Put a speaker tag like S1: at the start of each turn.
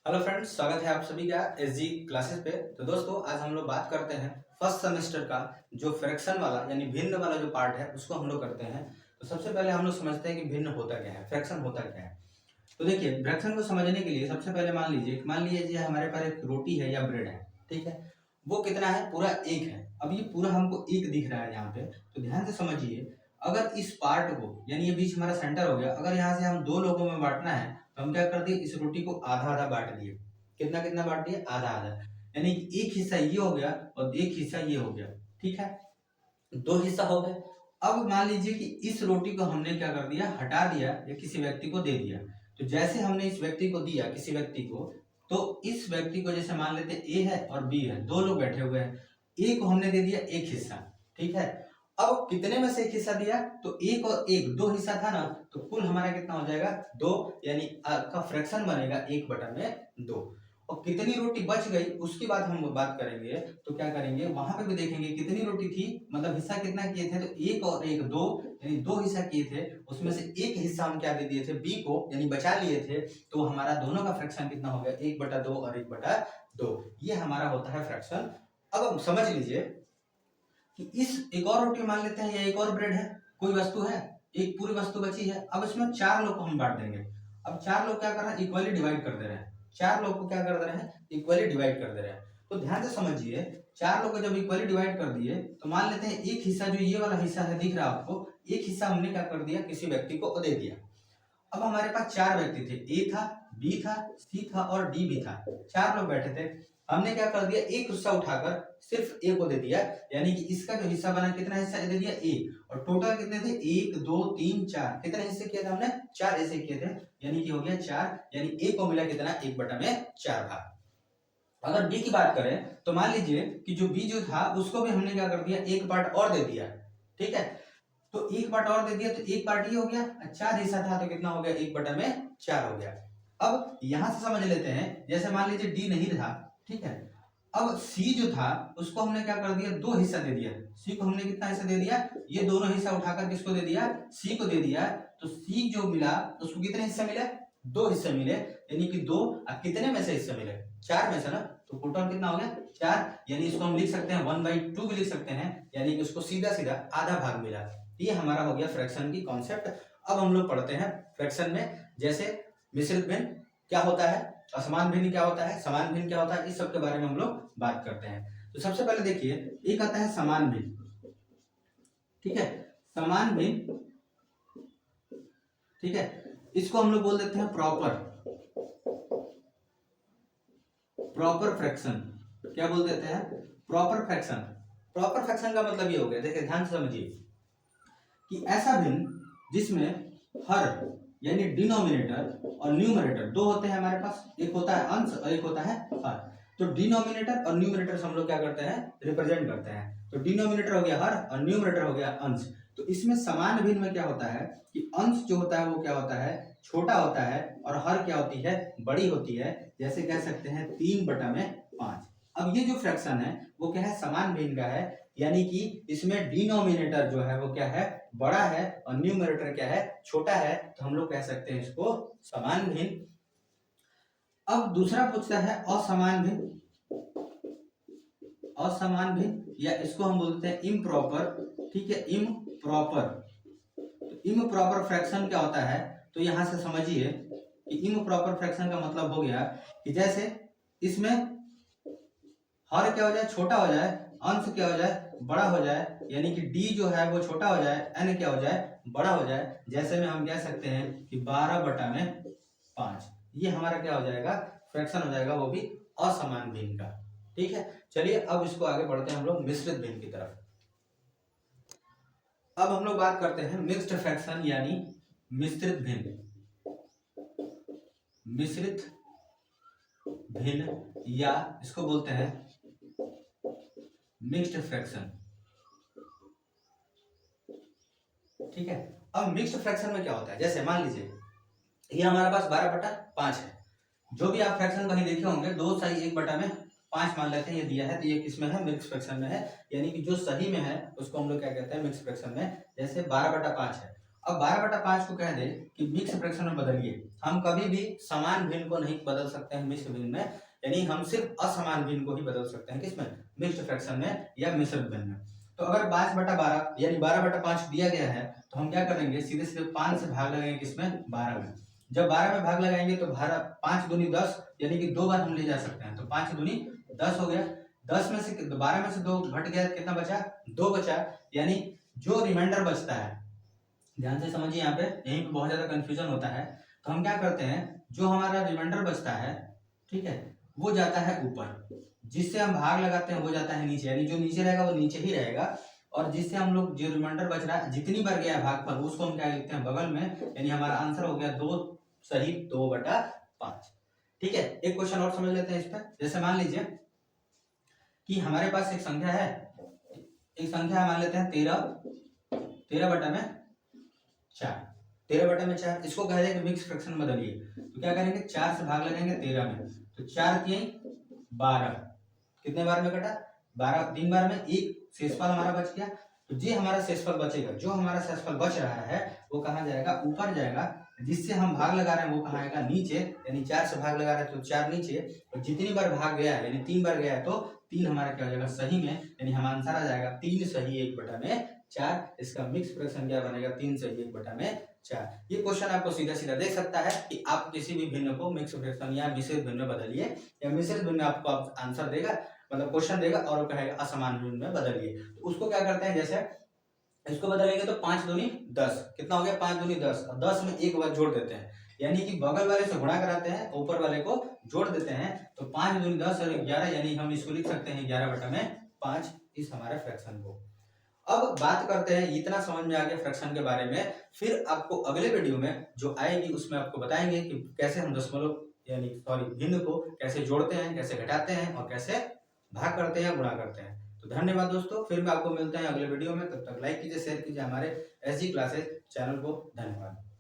S1: Hello friends, स्वागत है आप सभी का एसजी क्लासेस पे। तो दोस्तों, आज हम लोग बात करते हैं फर्स्ट सेमेस्टर का जो फ्रैक्शन वाला यानी भिन्न वाला जो पार्ट है उसको हम लोग करते हैं। तो सबसे पहले हम लोग समझते हैं कि भिन्न होता क्या है, फ्रैक्शन होता क्या है। तो देखिए, फ्रैक्शन को समझने के लिए सबसे पहले मान लीजिए हमारे पास एक रोटी है या ब्रेड है, ठीक है। वो कितना है? पूरा एक है। अब ये पूरा हमको एक दिख रहा है यहाँ पे, तो ध्यान से समझिए। अगर इस पार्ट को यानी ये बीच हमारा सेंटर हो गया, अगर यहाँ से हम दो लोगों में बांटना है तो हम क्या कर दिए, इस रोटी को आधा आधा बांट दिए। कितना कितना बांट दिए? आधा आधा। यानी कि एक हिस्सा ये हो गया और एक हिस्सा ये हो गया, ठीक है। दो हिस्सा हो गए। अब मान लीजिए कि इस रोटी को हमने क्या कर दिया, हटा दिया या किसी व्यक्ति को दे दिया। तो जैसे हमने इस व्यक्ति को दिया, किसी व्यक्ति को, तो इस व्यक्ति को जैसे मान लेते ए है और बी है, दो लोग बैठे हुए हैं। ए को हमने दे दिया एक हिस्सा, ठीक है। अब कितने में से एक हिस्सा दिया? तो एक और एक, दो हिस्सा था ना, तो कुल हमारा कितना हो जाएगा? दो। यानी आपका फ्रैक्शन बनेगा 1/2। और कितनी रोटी बच गई उसकी बात हम बात करेंगे। तो क्या करेंगे, वहां पे भी देखेंगे कितनी रोटी थी, मतलब हिस्सा कितना किए थे। तो एक और एक दो, यानी दो हिस्सा किए थे, उसमें से एक हिस्सा हम क्या दे दिए थे, बी को, यानी बचा लिए थे। तो हमारा दोनों का फ्रैक्शन कितना हो गया? 1/2 और 1/2। ये हमारा होता है फ्रैक्शन। अब हम समझ लीजिए कि इस एक और रोटी मान लेते हैं या एक और ब्रेड है, कोई वस्तु है, एक पूरी वस्तु बची है। अब इसमें चार लोग को हम बांट देंगे। अब चार लोग क्या कर रहे हैं, इक्वली डिवाइड कर दे रहे हैं। चार लोग को क्या कर दे रहे हैं, इक्वली डिवाइड कर दे रहे हैं। तो ध्यान से समझिए, चार लोग को जब इक्वली डिवाइड कर दिए तो मान लेते हैं एक हिस्सा, जो ये वाला हिस्सा है दिख रहा है आपको, एक हिस्सा हमने क्या कर दिया, किसी व्यक्ति को दे दिया। अब हमारे पास चार व्यक्ति थे, ए था, बी था, सी था और डी भी था। चार लोग बैठे थे। हमने क्या कर दिया, एक हिस्सा उठाकर सिर्फ ए को दे दिया। यानी कि इसका जो हिस्सा बना, कितना हिस्सा दे दिया? ए। और टोटल कितने थे? 1 2 3 4। कितने हिस्से किए थे हमने? 4 हिस्से किए थे। यानी कि हो गया 4। यानी ए को मिला कितना? 1/4 भाग। अगर बी की बात करें तो मान लीजिए कि जो बी जो था उसको भी हमने क्या कर दिया, एक पार्ट और दे दिया, ठीक है। तो एक पार्ट और दे दिया तो एक पार्ट ये हो गया, चार हिस्सा था तो कितना हो गया? 1/4 हो गया। अब यहां से समझ लेते हैं, जैसे मान लीजिए डी नहीं था, ठीक है। अब सी जो था उसको हमने क्या कर दिया, दो हिस्सा दे दिया। सी को हमने कितना हिस्सा दे दिया? ये दोनों हिस्सा उठाकर किसको दे दिया? सी को दे दिया। तो सी जो मिला उसको कितने हिस्सा मिले? दो हिस्से मिले। यानी कि दो, अब कितने में से हिस्से मिले? चार में से ना। तो टोटल कितना हो गया? 4। यानी इसको हम लिख सकते हैं 1/2 भी लिख सकते हैं। यानी कि उसको सीधा सीधा आधा भाग मिला। ये हमारा हो गया फ्रैक्शन की कॉन्सेप्ट। अब हम लोग पढ़ते हैं फ्रैक्शन में, जैसे मिश्रित भिन्न क्या होता है, असमान भिन्न क्या होता है, समान भिन्न क्या होता है, इस सब के बारे में हम लोग बात करते हैं। तो सबसे पहले देखिए, एक आता है समान भिन्न, ठीक है। समान भिन्न, ठीक है, इसको हम लोग बोल देते हैं प्रॉपर फ्रैक्शन। क्या बोल देते हैं? Proper fraction. प्रॉपर फ्रैक्शन का मतलब ये हो गया, देखिए ध्यान से समझिए, कि ऐसा भिन्न जिसमें हर यानी डिनोमिनेटर और न्यूमरेटर दो होते हैं हमारे पास। एक होता है अंश और एक होता है हर। तो डिनोमिनेटर और न्यूमरेटर से हम लोग क्या करते हैं, रिप्रेजेंट करते हैं। तो डिनोमिनेटर हो गया हर और न्यूमरेटर हो गया अंश। तो इसमें समान भिन्न में क्या होता है कि अंश जो होता है वो क्या होता है, छोटा होता है, और हर क्या होती है, बड़ी होती है। जैसे कह सकते हैं 3/5। अब ये जो फ्रैक्शन है वो क्या है, समान भिन्न का है। यानी कि इसमें डिनोमिनेटर जो है वो क्या है, बड़ा है, और न्यूमरेटर क्या है, छोटा है। तो हम लोग कह सकते हैं इसको समान भिन्न। अब दूसरा पूछता है असमान भिन्न। असमान भिन्न या इसको हम बोलते हैं इम्प्रॉपर, ठीक है, इम्प्रॉपर। तो इम्प्रॉपर फ्रैक्शन क्या होता है? तो यहां से समझिए कि इम्प्रॉपर फ्रैक्शन का मतलब हो गया कि जैसे इसमें हर क्या हो जाए, छोटा हो जाए, अंश क्या हो जाए, बड़ा हो जाए। यानी कि डी जो है वो छोटा हो जाए, एन क्या हो जाए, बड़ा हो जाए। जैसे में हम कह सकते हैं कि 12/5। ये हमारा क्या हो जाएगा, फ्रैक्शन हो जाएगा, वो भी असमान भिन्न का। ठीक है, चलिए अब इसको आगे बढ़ते हैं हम लोग मिश्रित भिन्न की तरफ। अब हम लोग बात करते हैं मिक्स्ड फ्रैक्शन यानी मिश्रित भिन्न। मिश्रित भिन्न या इसको बोलते हैं मिक्स्ड फ्रैक्शन, ठीक है। अब मिक्स्ड फ्रैक्शन में क्या होता है, जैसे मान लीजिए ये हमारे पास 12/5 है। जो भी आप फ्रैक्शन कहीं देखे होंगे, 2 सही 1/5 मान लेते हैं, ये दिया है, तो ये किसमें है, मिक्स्ड फ्रैक्शन में है। यानी कि जो सही में है उसको हम लोग क्या कहते हैं, मिक्स्ड फ्रैक्शन में। जैसे 12/5 है अब 12/5 को कह दे कि मिक्स फ्रैक्शन में बदलिए, हम कभी भी समान भिन्न को नहीं बदल सकते हैं मिश्र भिन्न में, यानी हम सिर्फ असमान भिन्न को ही बदल सकते हैं किसमें, मिक्स्ड फ्रैक्शन में या मिश्रित भिन्न में। तो अगर 5/12 यानी 12/5 दिया गया है तो हम क्या करेंगे, सीधे सीधे 5 से भाग लगाएंगे किसमें, 12 में। जब 12 में भाग लगाएंगे तो 5 दूनी 10, यानी कि 2 बार हम ले जा सकते हैं, तो 5 दूनी 10 हो गया। 10 में से 12 में से 2 घट गया, कितना बचा, 2 बचा, यानी जो रिमाइंडर बचता है, ध्यान से समझिए, यहाँ पे यहीं पे बहुत ज्यादा कंफ्यूजन होता है। तो हम क्या करते हैं, जो हमारा रिमाइंडर बचता है, ठीक है, वो जाता है ऊपर, जिससे हम भाग लगाते हैं वो जाता है नीचे, यानी जो नीचे रहेगा वो नीचे ही रहेगा, और जिससे हम लोग जो रिमाइंडर बच रहा है जितनी बार गया है भाग पर, उसको हम क्या लिखते हैं बगल में, यानी हमारा आंसर हो गया 2 सही 2/5। ठीक है, एक क्वेश्चन और समझ लेते हैं इस पर। जैसे मान लीजिए कि हमारे पास एक संख्या है, मान लेते हैं 13/4, 13/4, इसको कह देंगे मिक्स फ्रैक्शन बदलिए। तो क्या करेंगे, 4 से भाग लगाएंगे 13 में, तो 4 3 12, कितने बार में कटा, 12, 3 बार में, एक शेषफल हमारा बच गया। तो ये हमारा शेषफल बचेगा, जो हमारा शेषफल बच रहा है वो कहाँ जाएगा, ऊपर जाएगा, जिससे हम भाग लगा रहे हैं वो कहाँ आएगा, नीचे, यानी 4 से भाग लगा रहे हैं तो 4 नीचे, और जितनी बार भाग गया है यानी 3 बार गया है तो 3 हमारा क्या हो जाएगा सही में, यानी हम आंसर आ जाएगा 3 सही 1/4। इसका मिक्स फ्रैक्शन क्या बनेगा, 3 सही 1/4। ये क्वेश्चन आपको सीधा सीधा देख सकता है कि आप किसी भी भिन्न को मिक्स फ्रैक्शन या मिश्रित भिन्न में बदलिए, या मिश्रित भिन्न आपको आंसर देगा, मतलब क्वेश्चन देगा और कहेगा असमान भिन्न में बदलिए। तो उसको क्या करते हैं, जैसे इसको बदलेंगे तो 5 दूनी 10, कितना हो गया, 5 दूनी 10, और 10 में एक बार जोड़ देते हैं, यानी कि बगल वाले से गुणा कराते हैं, ऊपर वाले को जोड़ देते हैं, तो 5 दूनी 10 और 11, यानी हम इसको लिख सकते हैं 11/5 इस हमारे फ्रैक्शन को। अब बात करते हैं, इतना समझ में आ गया फ्रैक्शन के बारे में, फिर आपको अगले वीडियो में जो आएगी उसमें आपको बताएंगे कि कैसे हम दशमलव यानी भिन्न को कैसे जोड़ते हैं, कैसे घटाते हैं, और कैसे भाग करते हैं या गुणा करते हैं। तो धन्यवाद दोस्तों, फिर मैं आपको मिलते हैं अगले वीडियो में, तब तक लाइक कीजिए, शेयर कीजिए हमारे SG क्लासेस चैनल को। धन्यवाद।